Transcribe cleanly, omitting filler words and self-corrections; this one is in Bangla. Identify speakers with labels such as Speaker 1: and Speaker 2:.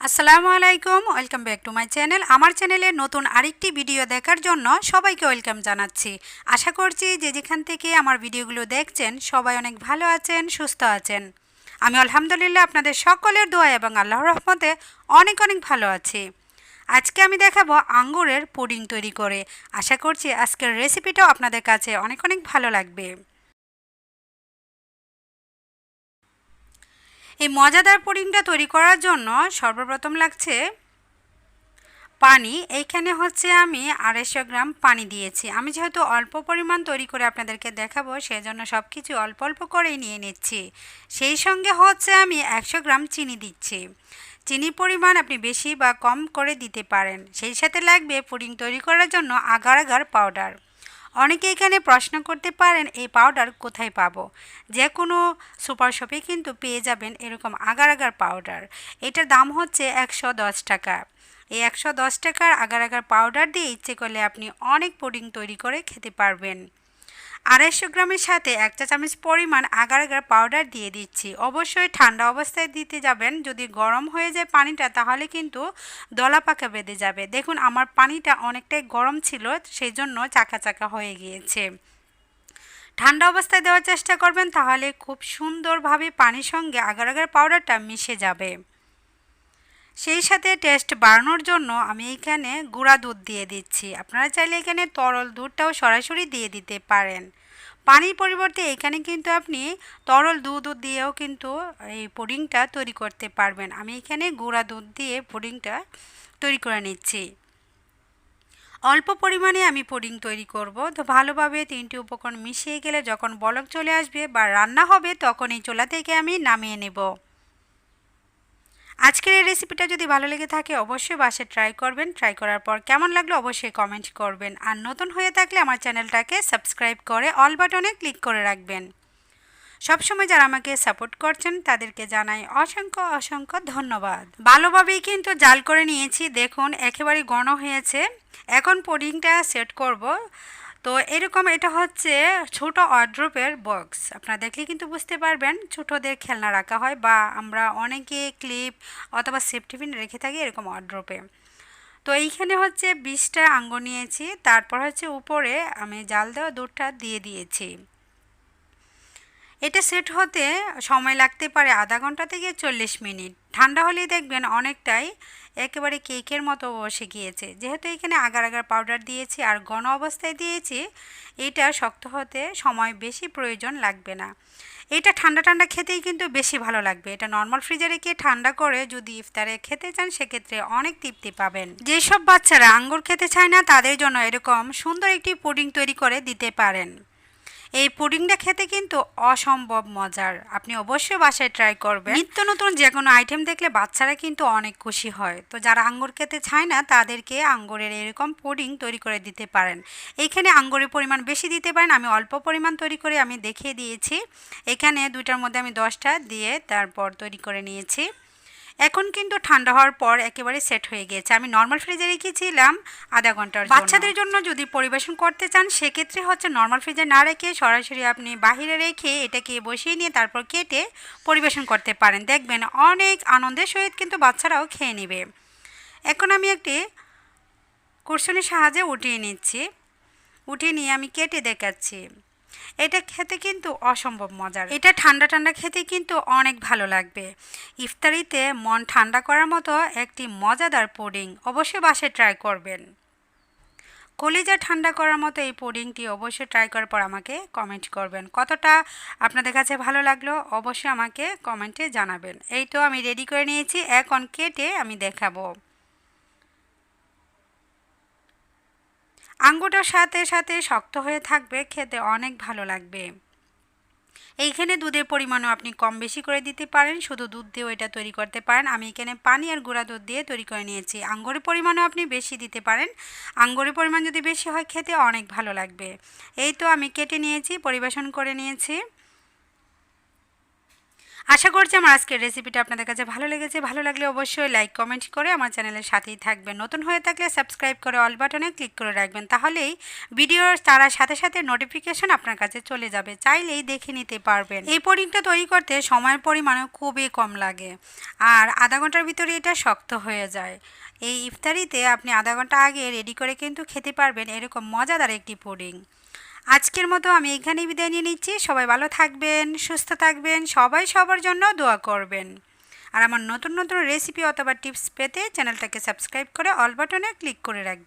Speaker 1: আসসালামু আলাইকুম, welcome back to my channel. আমার চ্যানেলে নতুন আরেকটি ভিডিও দেখার জন্য সবাইকে ওয়েলকাম জানাচ্ছি। আশা করছি যে যেখান থেকে আমার ভিডিওগুলো দেখছেন সবাই অনেক ভালো আছেন, সুস্থ আছেন। আমি আলহামদুলিল্লাহ আপনাদের সকলের দোয়া এবং আল্লাহর রহমতে অনেক অনেক ভালো আছি। আজকে আমি দেখাবো আঙ্গুরের পুডিং তৈরি করে। আশা করছি আজকের রেসিপিটাও আপনাদের কাছে অনেক অনেক ভালো লাগবে। এই মজাদার পুডিংটা তৈরি করার জন্য সর্বপ্রথম লাগছে পানি। এইখানে হচ্ছে আমি 250 গ্রাম পানি দিয়েছি। আমি যেহেতু অল্প পরিমাণ তৈরি করে আপনাদেরকে দেখাবো সেজন্য সব কিছু অল্প অল্প করেই নিয়ে নিচ্ছি। সেই সঙ্গে হচ্ছে আমি 100 গ্রাম চিনি দিচ্ছি। চিনির পরিমাণ আপনি বেশি বা কম করে দিতে পারেন। সেই সাথে লাগবে পুডিং তৈরি করার জন্য আগার আগার পাউডার। অনেকে এখানে প্রশ্ন করতে পারেন এই পাউডার কোথায় পাবো। যে কোনো সুপার শপে কিন্তু পেয়ে যাবেন এরকম আগার আগার পাউডার। এটার দাম হচ্ছে 110 টাকা। এই 110 টাকার আগার আগার পাউডার দিয়ে ইচ্ছে করলে আপনি অনেক পুডিং তৈরি করে খেতে পারবেন। 250 গ্রামের সাথে 1 চা চামচ পরিমাণ আগার আগার পাউডার দিয়ে দিচ্ছি। অবশ্যই ঠান্ডা অবস্থায় দিতে যাবেন। যদি গরম হয়ে যায় পানিটা তাহলে কিন্তু দলা পাকা বেঁধে যাবে। দেখুন আমার পানিটা অনেকটাই গরম ছিল, সেই জন্য চাকা চাকা হয়ে গিয়েছে। ঠান্ডা অবস্থায় দেওয়ার চেষ্টা করবেন, তাহলে খুব সুন্দরভাবে পানির সঙ্গে আগার আগার পাউডারটা মিশে যাবে। সেই সাথে টেস্ট বাড়ানোর জন্য আমি এখানে গুঁড়া দুধ দিয়ে দিচ্ছি। আপনারা চাইলে এখানে তরল দুধটাও সরাসরি দিয়ে দিতে পারেন। পানির পরিবর্তে এখানে কিন্তু আপনি তরল দুধ দিয়েও কিন্তু এই পুডিংটা তৈরি করতে পারবেন। আমি এখানে গুঁড়া দুধ দিয়ে পুডিংটা তৈরি করে নিচ্ছি। অল্প পরিমাণে আমি পুডিং তৈরি করব। তো ভালোভাবে 3টি উপকরণ মিশিয়ে গেলে যখন বলক চলে আসবে বা রান্না হবে তখন এই চুলা থেকে আমি নামিয়ে নেব। আজকের এই রেসিপিটা যদি ভালো লেগে থাকে অবশ্যই বাসায় ট্রাই করবেন। ট্রাই করার পর কেমন লাগলো অবশ্যই কমেন্ট করবেন। আর নতুন হয়ে থাকলে আমার চ্যানেলটাকে সাবস্ক্রাইব করে অল বাটনে ক্লিক করে রাখবেন। সবসময় যারা আমাকে সাপোর্ট করছেন তাদেরকে জানাই অসংখ্য অসংখ্য ধন্যবাদ। ভালোভাবেই কিন্তু জাল করে নিয়েছি, দেখুন একেবারে ঘন হয়েছে। এখন পুডিংটা সেট করব। তো এরকম এটা হচ্ছে ছোট ওয়ার্ড্রোবের বক্স। আপনারা দেখলে কিন্তু বুঝতে পারবেন ছোটদের খেলনা রাখা হয় বা আমরা অনেকে ক্লিপ অথবা সেফটি পিন রেখে থাকি এরকম ওয়ার্ড্রোবে। তো এইখানে হচ্ছে 20টা আঙ্গুর নিয়েছি, তারপর হচ্ছে উপরে আমি জাল দেওয়া দুধটা দিয়ে দিয়েছি। এটা সেট হতে সময় লাগতে পারে আধা ঘন্টা থেকে 40 মিনিট। ঠান্ডা হলেই দেখবেন অনেকটাই একেবারে কেকের মতো বসে গিয়েছে। যেহেতু এখানে আগার আগার পাউডার দিয়েছি আর ঘন অবস্থায় দিয়েছি, এটা শক্ত হতে সময় বেশি প্রয়োজন লাগবে না। এটা ঠান্ডা ঠান্ডা খেতেই কিন্তু বেশি ভালো লাগবে। এটা নর্মাল ফ্রিজে রেখে ঠান্ডা করে যদি ইফতারে খেতে চান সেক্ষেত্রে অনেক তৃপ্তি পাবেন। যেসব বাচ্চারা আঙ্গুর খেতে চায় না তাদের জন্য এরকম সুন্দর একটি পুডিং তৈরি করে দিতে পারেন। এই পুডিংটা খেতে কিন্তু অসম্ভব মজার। আপনি অবশ্যই বাসায় ট্রাই করবেন। নিত্য নতুন যে কোনো আইটেম দেখলে বাচ্চারা কিন্তু অনেক খুশি হয়। তো যারা আঙ্গুর খেতে চায় না তাদেরকে আঙ্গুরের এরকম পুডিং তৈরি করে দিতে পারেন। এইখানে আঙ্গুরের পরিমাণ বেশি দিতে পারেন। আমি অল্প পরিমাণ তৈরি করে আমি দেখিয়ে দিয়েছি। এখানে দুইটার মধ্যে আমি 10টা দিয়ে তারপর তৈরি করে নিয়েছি। এখন কিন্তু ঠান্ডা হওয়ার পর একেবারে সেট হয়ে গিয়েছে। আমি নর্মাল ফ্রিজে রেখেছিলাম আধা ঘন্টার জন্য। বাচ্চাদের জন্য যদি পরিবেশন করতে চান সেক্ষেত্রে হচ্ছে নর্মাল ফ্রিজে না রেখে সরাসরি আপনি বাহিরে রেখে এটাকে বসিয়ে নিয়ে তারপর কেটে পরিবেশন করতে পারেন। দেখবেন অনেক আনন্দের সহিত কিন্তু বাচ্চারাও খেয়ে নেবে। এখন আমি একটি কুরসুনির সাহায্যে উঠিয়ে নিচ্ছি। উঠিয়ে নিয়ে আমি কেটে দেখাচ্ছি। এটা খেতে কিন্তু অসম্ভব মজার। এটা ঠান্ডা ঠান্ডা খেতে কিন্তু অনেক ভালো লাগবে। ইফতারিতে মন ঠান্ডা করার মতো একটি মজাদার পুডিং। অবশ্যই বাসায় ট্রাই করবেন। কলিজা ঠান্ডা করার মতো এই পুডিংটি অবশ্যই ট্রাই করার পর আমাকে কমেন্ট করবেন। কতটা আপনাদের কাছে ভালো লাগলো অবশ্যই আমাকে কমেন্টে জানাবেন। এই তো আমি রেডি করে নিয়েছি, এখন কেটে আমি দেখাবো। আঙ্গুরটার সাথে সাথে শক্ত হয়ে থাকবে, খেতে অনেক ভালো লাগবে। এইখানে দুধের পরিমাণও আপনি কম বেশি করে দিতে পারেন, শুধু দুধ দিয়েও এটা তৈরি করতে পারেন। আমি এখানে পানি আর গুঁড়া দুধ দিয়ে তৈরি করে নিয়েছি। আঙ্গুরের পরিমাণও আপনি বেশি দিতে পারেন। আঙ্গুরের পরিমাণ যদি বেশি হয় খেতে অনেক ভালো লাগবে। এই তো আমি কেটে নিয়েছি, পরিবেশন করে নিয়েছি। আশা করছি আমার আজকের রেসিপিটা আপনাদের কাছে ভালো লেগেছে। ভালো লাগলে অবশ্যই লাইক কমেন্ট করে আমার চ্যানেলের সাথেই থাকবেন। নতুন হয়ে থাকলে সাবস্ক্রাইব করে অল বাটনে ক্লিক করে রাখবেন, তাহলেই ভিডিওর তার সাথে সাথে নোটিফিকেশন আপনার কাছে চলে যাবে, চাইলেই দেখে নিতে পারবেন। এই পুডিংটা তৈরি করতে সময়ের পরিমাণও খুবই কম লাগে, আর আধা ঘন্টার ভিতরে এটা শক্ত হয়ে যায়। এই ইফতারিতে আপনি আধা ঘন্টা আগে রেডি করে কিন্তু খেতে পারবেন এরকম মজাদার একটি পুডিং। আজকের মতো আমি এখানেই বিদায় নিয়ে নিচ্ছি। সবাই ভালো থাকবেন, সুস্থ থাকবেন, সবাই সবার জন্য দোয়া করবেন। আর আমার নতুন নতুন রেসিপি অথবা টিপস পেতে চ্যানেলটাকে সাবস্ক্রাইব করে অল বাটনে ক্লিক করে রাখবেন।